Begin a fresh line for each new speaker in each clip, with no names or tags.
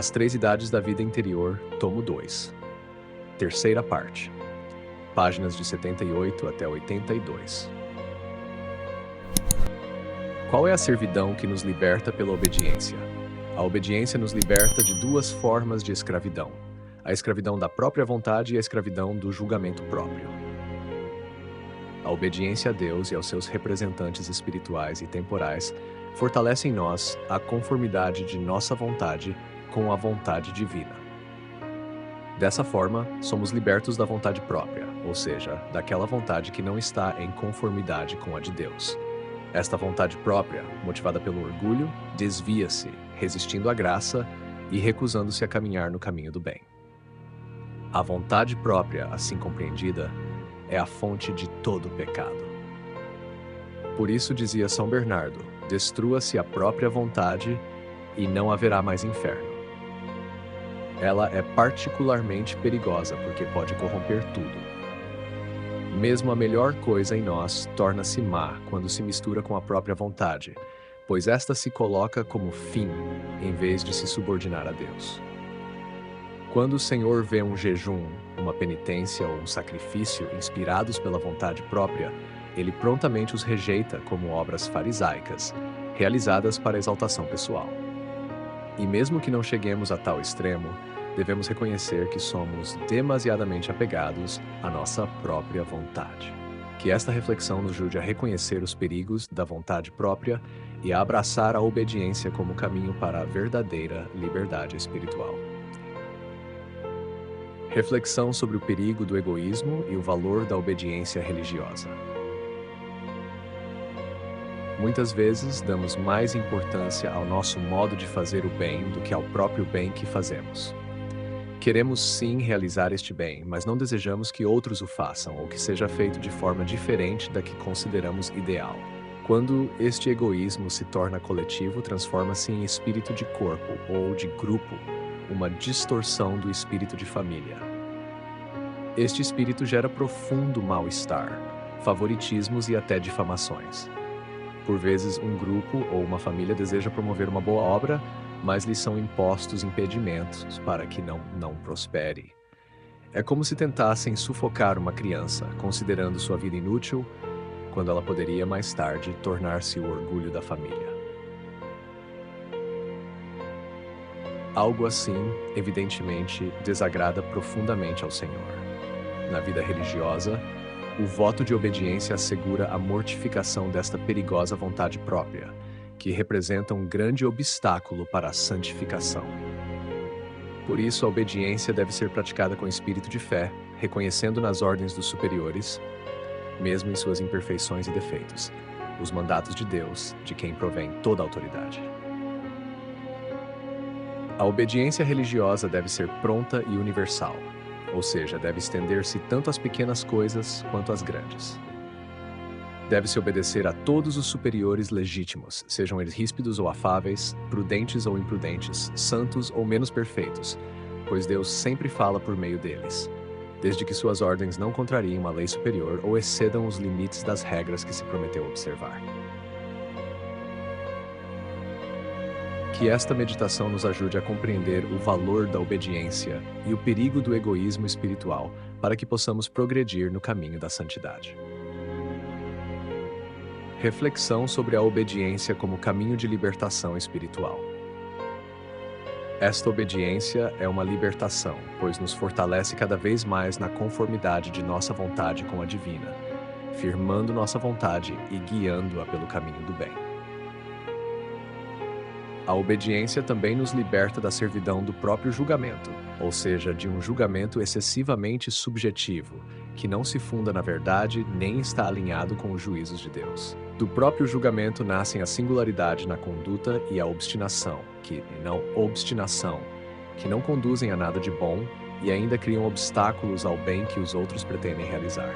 As Três Idades da Vida Interior, tomo 2. Terceira parte. Páginas de 78 até 82. Qual é a servidão que nos liberta pela obediência? A obediência nos liberta de duas formas de escravidão: a escravidão da própria vontade e a escravidão do julgamento próprio. A obediência a Deus e aos seus representantes espirituais e temporais fortalece em nós a conformidade de nossa vontade com a vontade divina. Dessa forma, somos libertos da vontade própria, ou seja, daquela vontade que não está em conformidade com a de Deus. Esta vontade própria, motivada pelo orgulho, desvia-se, resistindo à graça e recusando-se a caminhar no caminho do bem. A vontade própria, assim compreendida, é a fonte de todo o pecado. Por isso dizia São Bernardo: destrua-se a própria vontade e não haverá mais inferno. Ela é particularmente perigosa porque pode corromper tudo. Mesmo a melhor coisa em nós torna-se má quando se mistura com a própria vontade, pois esta se coloca como fim, em vez de se subordinar a Deus. Quando o Senhor vê um jejum, uma penitência ou um sacrifício inspirados pela vontade própria, ele prontamente os rejeita como obras farisaicas, realizadas para exaltação pessoal. E mesmo que não cheguemos a tal extremo, devemos reconhecer que somos demasiadamente apegados à nossa própria vontade. Que esta reflexão nos ajude a reconhecer os perigos da vontade própria e a abraçar a obediência como caminho para a verdadeira liberdade espiritual. Reflexão sobre o perigo do egoísmo e o valor da obediência religiosa. Muitas vezes damos mais importância ao nosso modo de fazer o bem do que ao próprio bem que fazemos. Queremos sim realizar este bem, mas não desejamos que outros o façam ou que seja feito de forma diferente da que consideramos ideal. Quando este egoísmo se torna coletivo, transforma-se em espírito de corpo ou de grupo, uma distorção do espírito de família. Este espírito gera profundo mal-estar, favoritismos e até difamações. Por vezes, um grupo ou uma família deseja promover uma boa obra, mas lhes são impostos impedimentos para que não prospere. É como se tentassem sufocar uma criança, considerando sua vida inútil, quando ela poderia mais tarde tornar-se o orgulho da família. Algo assim, evidentemente, desagrada profundamente ao Senhor. Na vida religiosa, o voto de obediência assegura a mortificação desta perigosa vontade própria, que representa um grande obstáculo para a santificação. Por isso, a obediência deve ser praticada com espírito de fé, reconhecendo nas ordens dos superiores, mesmo em suas imperfeições e defeitos, os mandatos de Deus, de quem provém toda a autoridade. A obediência religiosa deve ser pronta e universal, ou seja, deve estender-se tanto às pequenas coisas quanto às grandes. Deve-se obedecer a todos os superiores legítimos, sejam eles ríspidos ou afáveis, prudentes ou imprudentes, santos ou menos perfeitos, pois Deus sempre fala por meio deles, desde que suas ordens não contrariem uma lei superior ou excedam os limites das regras que se prometeu observar. Que esta meditação nos ajude a compreender o valor da obediência e o perigo do egoísmo espiritual, para que possamos progredir no caminho da santidade. Reflexão sobre a obediência como caminho de libertação espiritual. Esta obediência é uma libertação, pois nos fortalece cada vez mais na conformidade de nossa vontade com a divina, firmando nossa vontade e guiando-a pelo caminho do bem. A obediência também nos liberta da servidão do próprio julgamento, ou seja, de um julgamento excessivamente subjetivo, que não se funda na verdade nem está alinhado com os juízos de Deus. Do próprio julgamento nascem a singularidade na conduta e a obstinação, que não conduzem a nada de bom e ainda criam obstáculos ao bem que os outros pretendem realizar.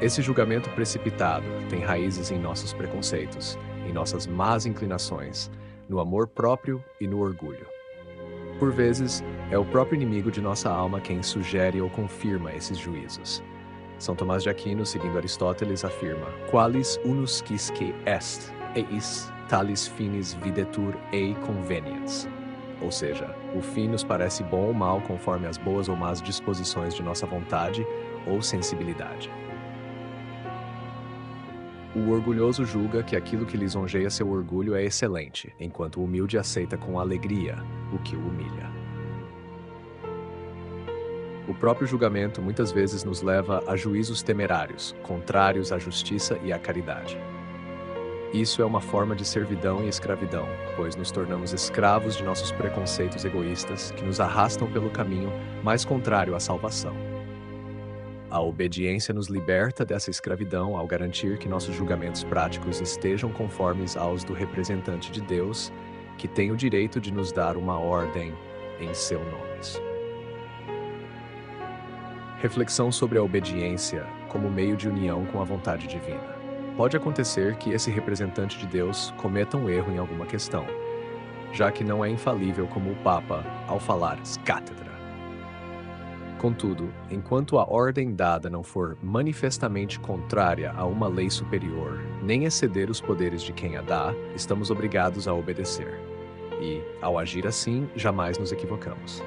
Esse julgamento precipitado tem raízes em nossos preconceitos, em nossas más inclinações, no amor próprio e no orgulho. Por vezes, é o próprio inimigo de nossa alma quem sugere ou confirma esses juízos. São Tomás de Aquino, seguindo Aristóteles, afirma: Qualis unus quisque est, eis talis finis videtur ei conveniens. ou seja, o fim nos parece bom ou mal conforme as boas ou más disposições de nossa vontade ou sensibilidade. O orgulhoso julga que aquilo que lisonjeia seu orgulho é excelente, enquanto o humilde aceita com alegria o que o humilha. O próprio julgamento muitas vezes nos leva a juízos temerários, contrários à justiça e à caridade. Isso é uma forma de servidão e escravidão, pois nos tornamos escravos de nossos preconceitos egoístas que nos arrastam pelo caminho mais contrário à salvação. A obediência nos liberta dessa escravidão ao garantir que nossos julgamentos práticos estejam conformes aos do representante de Deus, que tem o direito de nos dar uma ordem em seu nome. Reflexão sobre a obediência como meio de união com a vontade divina. Pode acontecer que esse representante de Deus cometa um erro em alguma questão, já que não é infalível como o Papa ao falar cátedra. Contudo, enquanto a ordem dada não for manifestamente contrária a uma lei superior, nem exceder os poderes de quem a dá, estamos obrigados a obedecer. E, ao agir assim, jamais nos equivocamos.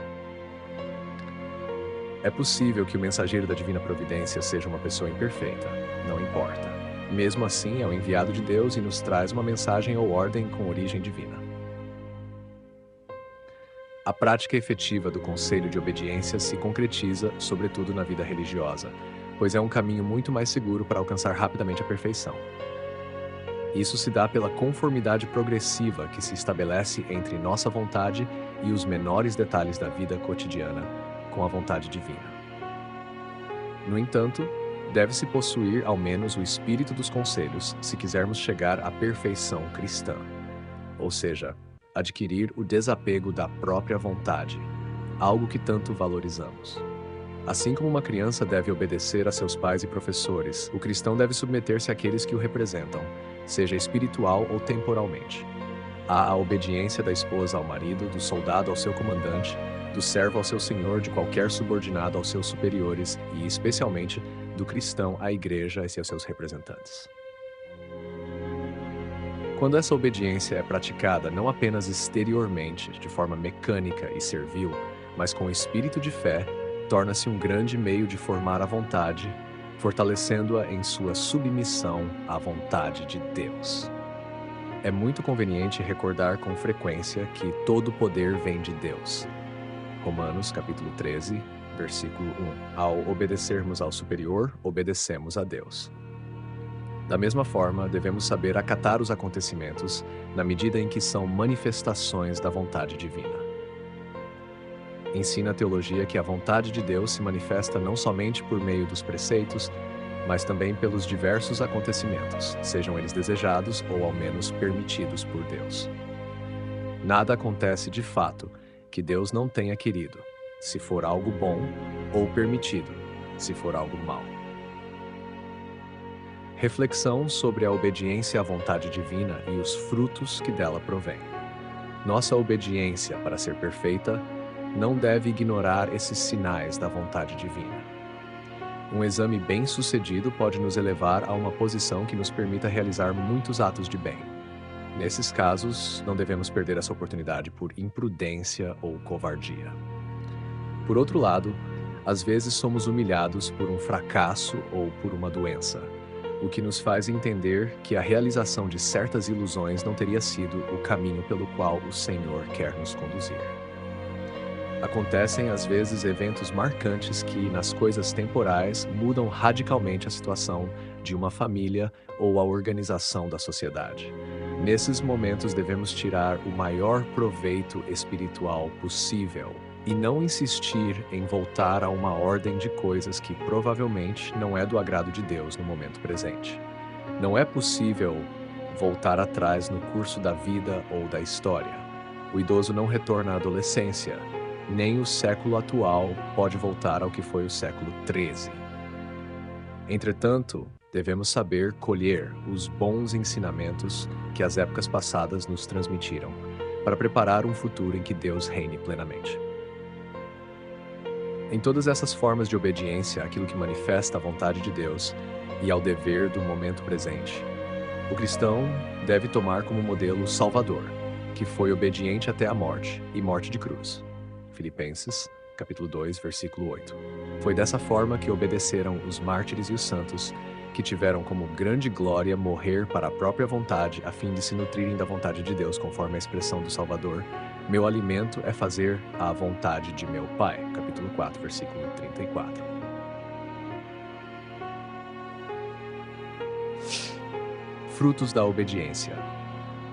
É possível que o mensageiro da divina providência seja uma pessoa imperfeita, não importa. Mesmo assim, é o enviado de Deus e nos traz uma mensagem ou ordem com origem divina. A prática efetiva do conselho de obediência se concretiza, sobretudo na vida religiosa, pois é um caminho muito mais seguro para alcançar rapidamente a perfeição. Isso se dá pela conformidade progressiva que se estabelece entre nossa vontade e os menores detalhes da vida cotidiana com a vontade divina. No entanto, deve-se possuir ao menos o espírito dos conselhos se quisermos chegar à perfeição cristã, ou seja, adquirir o desapego da própria vontade, algo que tanto valorizamos. Assim como uma criança deve obedecer a seus pais e professores, o cristão deve submeter-se àqueles que o representam, seja espiritual ou temporalmente. Há a obediência da esposa ao marido, do soldado ao seu comandante, do servo ao seu senhor, de qualquer subordinado aos seus superiores e, especialmente, do cristão à igreja e aos seus representantes. Quando essa obediência é praticada não apenas exteriormente, de forma mecânica e servil, mas com espírito de fé, torna-se um grande meio de formar a vontade, fortalecendo-a em sua submissão à vontade de Deus. É muito conveniente recordar com frequência que todo poder vem de Deus. Romanos capítulo 13, versículo 1. Ao obedecermos ao superior, obedecemos a Deus. Da mesma forma, devemos saber acatar os acontecimentos na medida em que são manifestações da vontade divina. Ensina a teologia que a vontade de Deus se manifesta não somente por meio dos preceitos, mas também pelos diversos acontecimentos, sejam eles desejados ou ao menos permitidos por Deus. Nada acontece de fato que Deus não tenha querido, se for algo bom, ou permitido, se for algo mau. Reflexão sobre a obediência à vontade divina e os frutos que dela provém. Nossa obediência, para ser perfeita, não deve ignorar esses sinais da vontade divina. Um exame bem-sucedido pode nos elevar a uma posição que nos permita realizar muitos atos de bem. Nesses casos, não devemos perder essa oportunidade por imprudência ou covardia. Por outro lado, às vezes somos humilhados por um fracasso ou por uma doença, o que nos faz entender que a realização de certas ilusões não teria sido o caminho pelo qual o Senhor quer nos conduzir. Acontecem, às vezes, eventos marcantes que, nas coisas temporais, mudam radicalmente a situação de uma família ou a organização da sociedade. Nesses momentos, devemos tirar o maior proveito espiritual possível e não insistir em voltar a uma ordem de coisas que provavelmente não é do agrado de Deus no momento presente. Não é possível voltar atrás no curso da vida ou da história. O idoso não retorna à adolescência, nem o século atual pode voltar ao que foi o século XIII. Entretanto, devemos saber colher os bons ensinamentos que as épocas passadas nos transmitiram, para preparar um futuro em que Deus reine plenamente. Em todas essas formas de obediência àquilo que manifesta a vontade de Deus e ao dever do momento presente, o cristão deve tomar como modelo o Salvador, que foi obediente até a morte, e morte de cruz. Filipenses, capítulo 2, versículo 8. Foi dessa forma que obedeceram os mártires e os santos, que tiveram como grande glória morrer para a própria vontade, a fim de se nutrirem da vontade de Deus, conforme a expressão do Salvador: meu alimento é fazer a vontade de meu Pai. Capítulo 4, versículo 34. Frutos da obediência.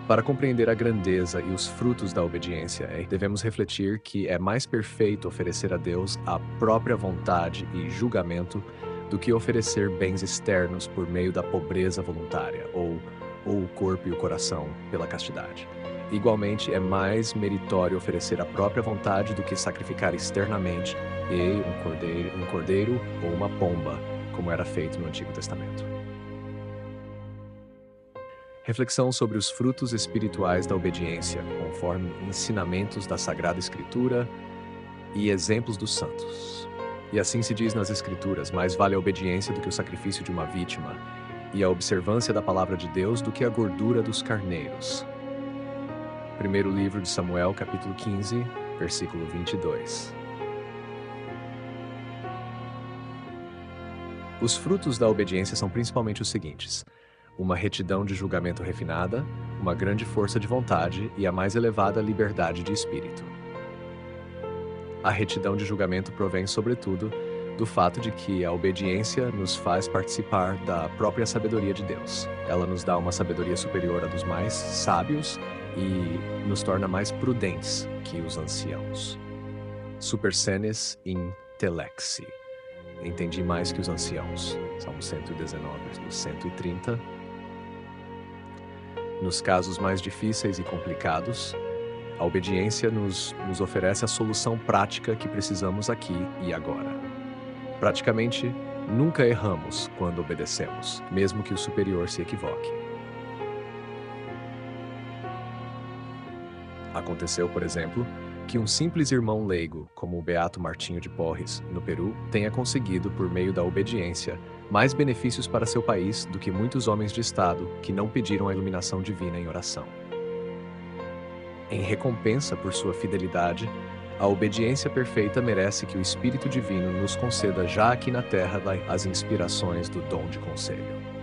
Para compreender a grandeza e os frutos da obediência, devemos refletir que é mais perfeito oferecer a Deus a própria vontade e julgamento do que oferecer bens externos por meio da pobreza voluntária, ou o corpo e o coração pela castidade. Igualmente, é mais meritório oferecer a própria vontade do que sacrificar externamente um cordeiro ou uma pomba, como era feito no Antigo Testamento. Reflexão sobre os frutos espirituais da obediência, conforme ensinamentos da Sagrada Escritura e exemplos dos santos. E assim se diz nas Escrituras: mais vale a obediência do que o sacrifício de uma vítima, e a observância da palavra de Deus do que a gordura dos carneiros. Primeiro livro de Samuel, capítulo 15, versículo 22. Os frutos da obediência são principalmente os seguintes: uma retidão de julgamento refinada, uma grande força de vontade e a mais elevada liberdade de espírito. A retidão de julgamento provém, sobretudo, do fato de que a obediência nos faz participar da própria sabedoria de Deus. Ela nos dá uma sabedoria superior à dos mais sábios e nos torna mais prudentes que os anciãos. Super senes intellexi. Entendi mais que os anciãos. Salmo 119, versículo 130. Nos casos mais difíceis e complicados, a obediência nos oferece a solução prática que precisamos aqui e agora. Praticamente, nunca erramos quando obedecemos, mesmo que o superior se equivoque. Aconteceu, por exemplo, que um simples irmão leigo, como o Beato Martinho de Porres, no Peru, tenha conseguido, por meio da obediência, mais benefícios para seu país do que muitos homens de Estado que não pediram a iluminação divina em oração. Em recompensa por sua fidelidade, a obediência perfeita merece que o Espírito Divino nos conceda já aqui na Terra as inspirações do dom de conselho.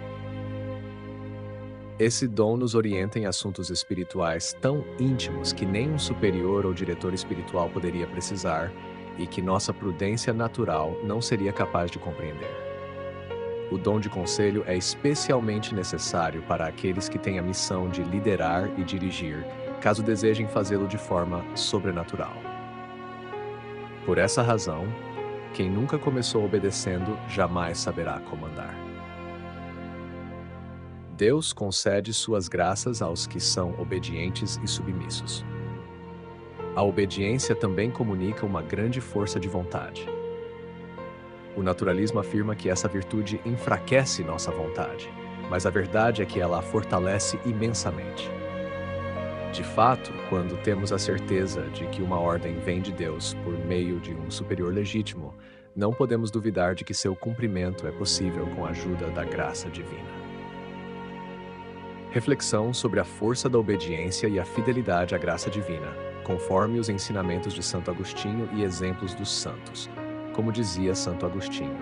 Esse dom nos orienta em assuntos espirituais tão íntimos que nem um superior ou diretor espiritual poderia precisar e que nossa prudência natural não seria capaz de compreender. O dom de conselho é especialmente necessário para aqueles que têm a missão de liderar e dirigir, caso desejem fazê-lo de forma sobrenatural. Por essa razão, quem nunca começou obedecendo jamais saberá comandar. Deus concede suas graças aos que são obedientes e submissos. A obediência também comunica uma grande força de vontade. O naturalismo afirma que essa virtude enfraquece nossa vontade, mas a verdade é que ela a fortalece imensamente. De fato, quando temos a certeza de que uma ordem vem de Deus por meio de um superior legítimo, não podemos duvidar de que seu cumprimento é possível com a ajuda da graça divina. Reflexão sobre a força da obediência e a fidelidade à graça divina, conforme os ensinamentos de Santo Agostinho e exemplos dos santos. Como dizia Santo Agostinho,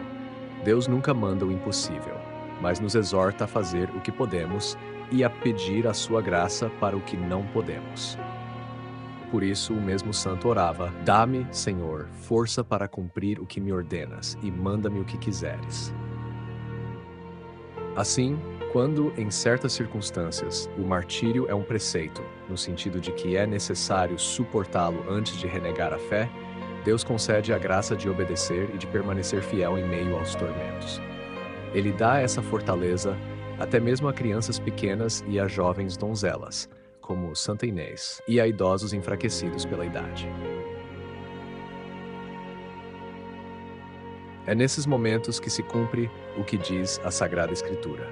Deus nunca manda o impossível, mas nos exorta a fazer o que podemos e a pedir a sua graça para o que não podemos. Por isso, o mesmo santo orava: dá-me, Senhor, força para cumprir o que me ordenas e manda-me o que quiseres. Assim, quando, em certas circunstâncias, o martírio é um preceito, no sentido de que é necessário suportá-lo antes de renegar a fé, Deus concede a graça de obedecer e de permanecer fiel em meio aos tormentos. Ele dá essa fortaleza até mesmo a crianças pequenas e a jovens donzelas, como Santa Inês, e a idosos enfraquecidos pela idade. É nesses momentos que se cumpre o que diz a Sagrada Escritura: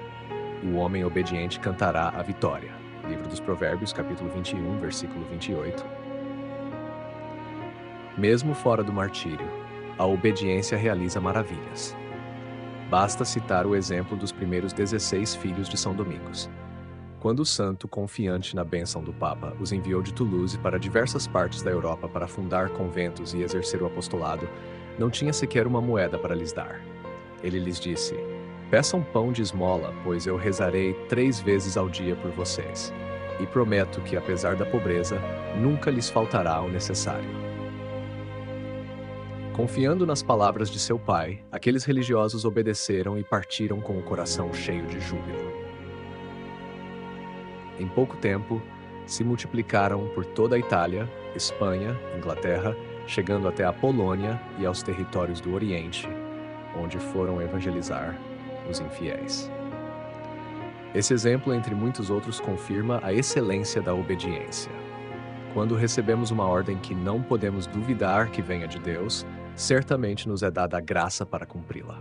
o homem obediente cantará a vitória. Livro dos Provérbios, capítulo 21, versículo 28. Mesmo fora do martírio, a obediência realiza maravilhas. Basta citar o exemplo dos primeiros 16 filhos de São Domingos. Quando o santo, confiante na bênção do Papa, os enviou de Toulouse para diversas partes da Europa para fundar conventos e exercer o apostolado, não tinha sequer uma moeda para lhes dar. Ele lhes disse: peçam pão de esmola, pois eu rezarei 3 vezes ao dia por vocês. E prometo que, apesar da pobreza, nunca lhes faltará o necessário. Confiando nas palavras de seu pai, aqueles religiosos obedeceram e partiram com o coração cheio de júbilo. Em pouco tempo, se multiplicaram por toda a Itália, Espanha, Inglaterra, chegando até a Polônia e aos territórios do Oriente, onde foram evangelizar os infiéis. Esse exemplo, entre muitos outros, confirma a excelência da obediência. Quando recebemos uma ordem que não podemos duvidar que venha de Deus, certamente nos é dada a graça para cumpri-la.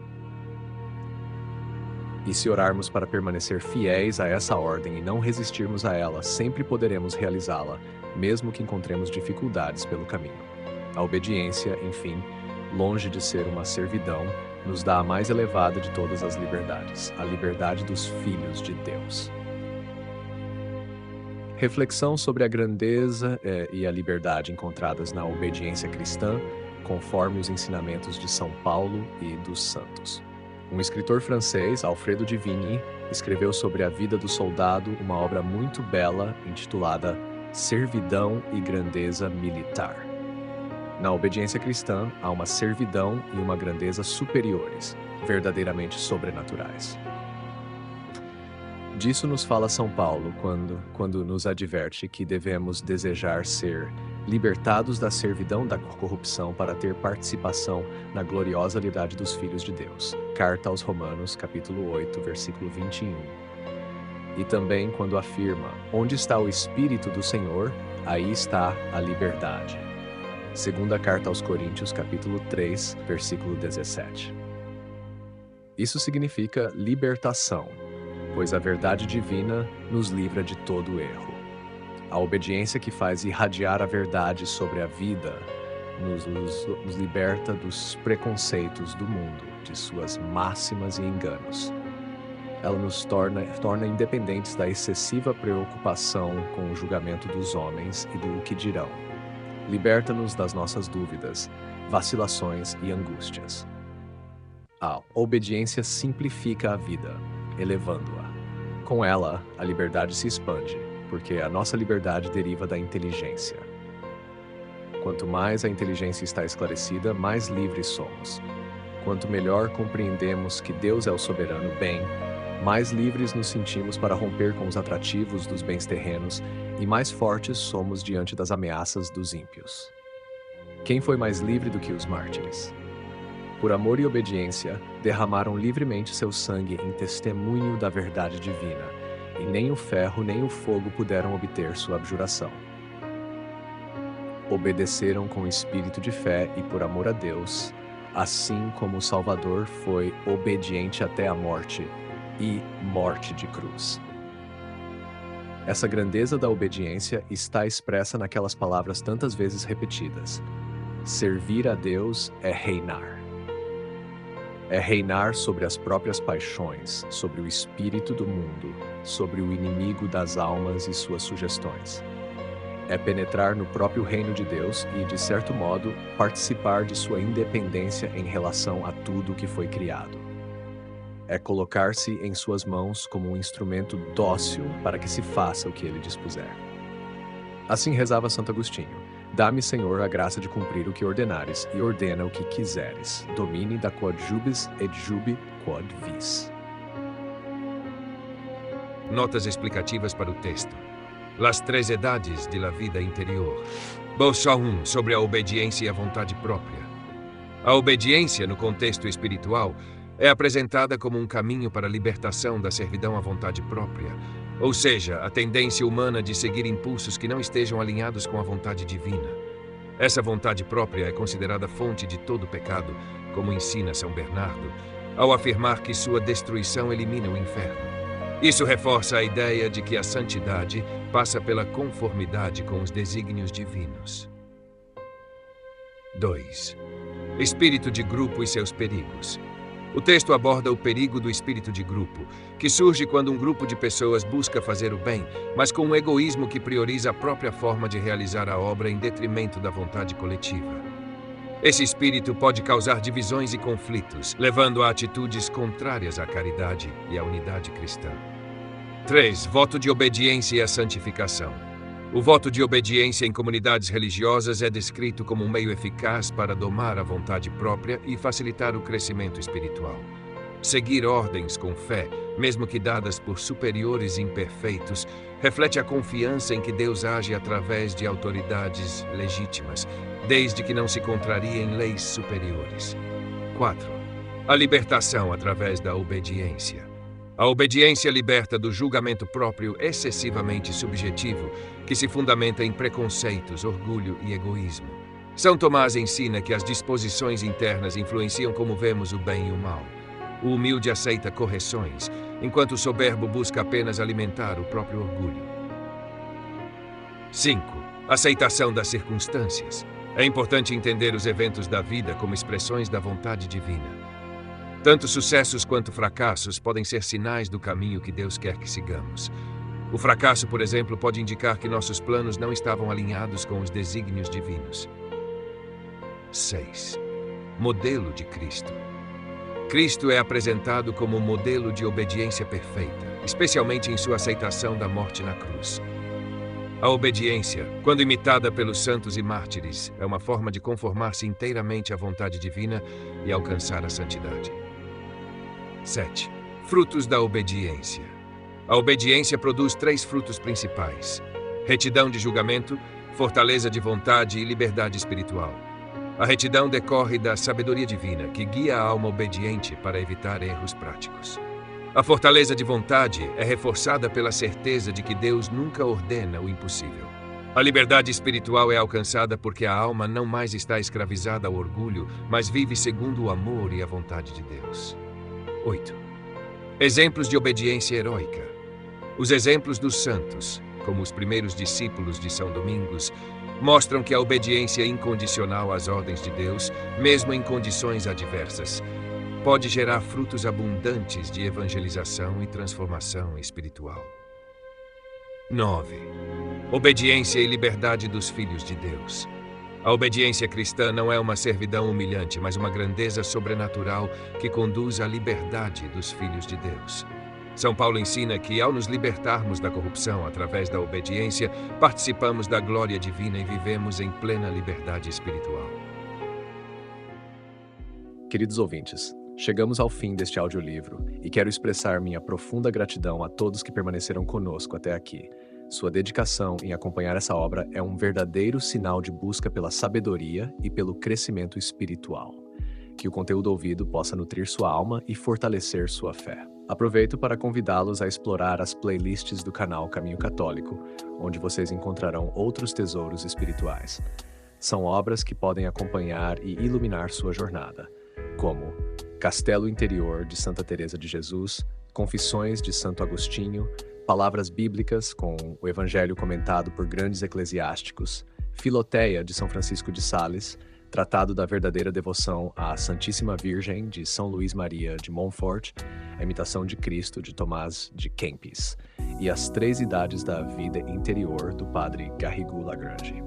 E se orarmos para permanecer fiéis a essa ordem e não resistirmos a ela, sempre poderemos realizá-la, mesmo que encontremos dificuldades pelo caminho. A obediência, enfim, longe de ser uma servidão, nos dá a mais elevada de todas as liberdades, a liberdade dos filhos de Deus. Reflexão sobre a grandeza e a liberdade encontradas na obediência cristã, conforme os ensinamentos de São Paulo e dos santos. Um escritor francês, Alfredo de Vigny, escreveu sobre a vida do soldado uma obra muito bela intitulada Servidão e Grandeza Militar. Na obediência cristã, há uma servidão e uma grandeza superiores, verdadeiramente sobrenaturais. Disso nos fala São Paulo quando nos adverte que devemos desejar ser libertados da servidão da corrupção para ter participação na gloriosa liberdade dos filhos de Deus. Carta aos Romanos, capítulo 8, versículo 21. E também quando afirma: onde está o Espírito do Senhor, aí está a liberdade. Segunda carta aos Coríntios, capítulo 3, versículo 17. Isso significa libertação, pois a verdade divina nos livra de todo erro. A obediência que faz irradiar a verdade sobre a vida nos liberta dos preconceitos do mundo, de suas máximas e enganos. Ela nos torna independentes da excessiva preocupação com o julgamento dos homens e do que dirão. Liberta-nos das nossas dúvidas, vacilações e angústias. A obediência simplifica a vida, elevando-a. Com ela, a liberdade se expande, porque a nossa liberdade deriva da inteligência. Quanto mais a inteligência está esclarecida, mais livres somos. Quanto melhor compreendemos que Deus é o soberano bem, mais livres nos sentimos para romper com os atrativos dos bens terrenos e mais fortes somos diante das ameaças dos ímpios. Quem foi mais livre do que os mártires? Por amor e obediência, derramaram livremente seu sangue em testemunho da verdade divina, e nem o ferro nem o fogo puderam obter sua abjuração. Obedeceram com espírito de fé e por amor a Deus, assim como o Salvador foi obediente até a morte, e morte de cruz. Essa grandeza da obediência está expressa naquelas palavras tantas vezes repetidas. Servir a Deus é reinar. É reinar sobre as próprias paixões, sobre o espírito do mundo, sobre o inimigo das almas e suas sugestões. É penetrar no próprio reino de Deus e, de certo modo, participar de sua independência em relação a tudo que foi criado. É colocar-se em suas mãos como um instrumento dócil para que se faça o que ele dispuser. Assim rezava Santo Agostinho: dá-me, Senhor, a graça de cumprir o que ordenares, e ordena o que quiseres. Domini da quod jubis et jubi quod vis.
Notas explicativas para o texto. Las três edades de la vida interior. Bolsa 1, sobre a obediência e a vontade própria. A obediência, no contexto espiritual, é apresentada como um caminho para a libertação da servidão à vontade própria, ou seja, a tendência humana de seguir impulsos que não estejam alinhados com a vontade divina. Essa vontade própria é considerada fonte de todo pecado, como ensina São Bernardo, ao afirmar que sua destruição elimina o inferno. Isso reforça a ideia de que a santidade passa pela conformidade com os desígnios divinos. 2. Espírito de grupo e seus perigos. O texto aborda o perigo do espírito de grupo, que surge quando um grupo de pessoas busca fazer o bem, mas com um egoísmo que prioriza a própria forma de realizar a obra em detrimento da vontade coletiva. Esse espírito pode causar divisões e conflitos, levando a atitudes contrárias à caridade e à unidade cristã. 3. Voto de obediência e a santificação. O voto de obediência em comunidades religiosas é descrito como um meio eficaz para domar a vontade própria e facilitar o crescimento espiritual. Seguir ordens com fé, mesmo que dadas por superiores imperfeitos, reflete a confiança em que Deus age através de autoridades legítimas, desde que não se contrariem leis superiores. 4. A libertação através da obediência. A obediência liberta do julgamento próprio excessivamente subjetivo, que se fundamenta em preconceitos, orgulho e egoísmo. São Tomás ensina que as disposições internas influenciam como vemos o bem e o mal. O humilde aceita correções, enquanto o soberbo busca apenas alimentar o próprio orgulho. 5. Aceitação das circunstâncias. É importante entender os eventos da vida como expressões da vontade divina. Tanto sucessos quanto fracassos podem ser sinais do caminho que Deus quer que sigamos. O fracasso, por exemplo, pode indicar que nossos planos não estavam alinhados com os desígnios divinos. 6. Modelo de Cristo. Cristo é apresentado como um modelo de obediência perfeita, especialmente em sua aceitação da morte na cruz. A obediência, quando imitada pelos santos e mártires, é uma forma de conformar-se inteiramente à vontade divina e alcançar a santidade. 7. Frutos da obediência. A obediência produz 3 frutos principais: retidão de julgamento, fortaleza de vontade e liberdade espiritual. A retidão decorre da sabedoria divina, que guia a alma obediente para evitar erros práticos. A fortaleza de vontade é reforçada pela certeza de que Deus nunca ordena o impossível. A liberdade espiritual é alcançada porque a alma não mais está escravizada ao orgulho, mas vive segundo o amor e a vontade de Deus. 8. Exemplos de obediência heróica. Os exemplos dos santos, como os primeiros discípulos de São Domingos, mostram que a obediência incondicional às ordens de Deus, mesmo em condições adversas, pode gerar frutos abundantes de evangelização e transformação espiritual. 9. Obediência e liberdade dos filhos de Deus. A obediência cristã não é uma servidão humilhante, mas uma grandeza sobrenatural que conduz à liberdade dos filhos de Deus. São Paulo ensina que, ao nos libertarmos da corrupção através da obediência, participamos da glória divina e vivemos em plena liberdade espiritual.
Queridos ouvintes, chegamos ao fim deste audiolivro e quero expressar minha profunda gratidão a todos que permaneceram conosco até aqui. Sua dedicação em acompanhar essa obra é um verdadeiro sinal de busca pela sabedoria e pelo crescimento espiritual. Que o conteúdo ouvido possa nutrir sua alma e fortalecer sua fé. Aproveito para convidá-los a explorar as playlists do canal Caminho Católico, onde vocês encontrarão outros tesouros espirituais. São obras que podem acompanhar e iluminar sua jornada, como Castelo Interior de Santa Teresa de Jesus, Confissões de Santo Agostinho, Palavras Bíblicas com o Evangelho comentado por grandes eclesiásticos, Filoteia de São Francisco de Sales, Tratado da Verdadeira Devoção à Santíssima Virgem de São Luís Maria de Montfort, A Imitação de Cristo de Tomás de Kempis e As 3 Idades da Vida Interior do Padre Garrigou Lagrange.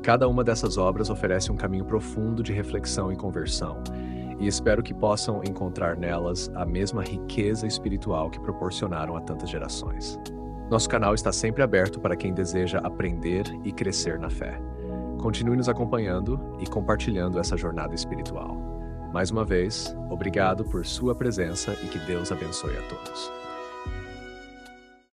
Cada uma dessas obras oferece um caminho profundo de reflexão e conversão, e espero que possam encontrar nelas a mesma riqueza espiritual que proporcionaram a tantas gerações. Nosso canal está sempre aberto para quem deseja aprender e crescer na fé. Continue nos acompanhando e compartilhando essa jornada espiritual. Mais uma vez, obrigado por sua presença e que Deus abençoe a todos.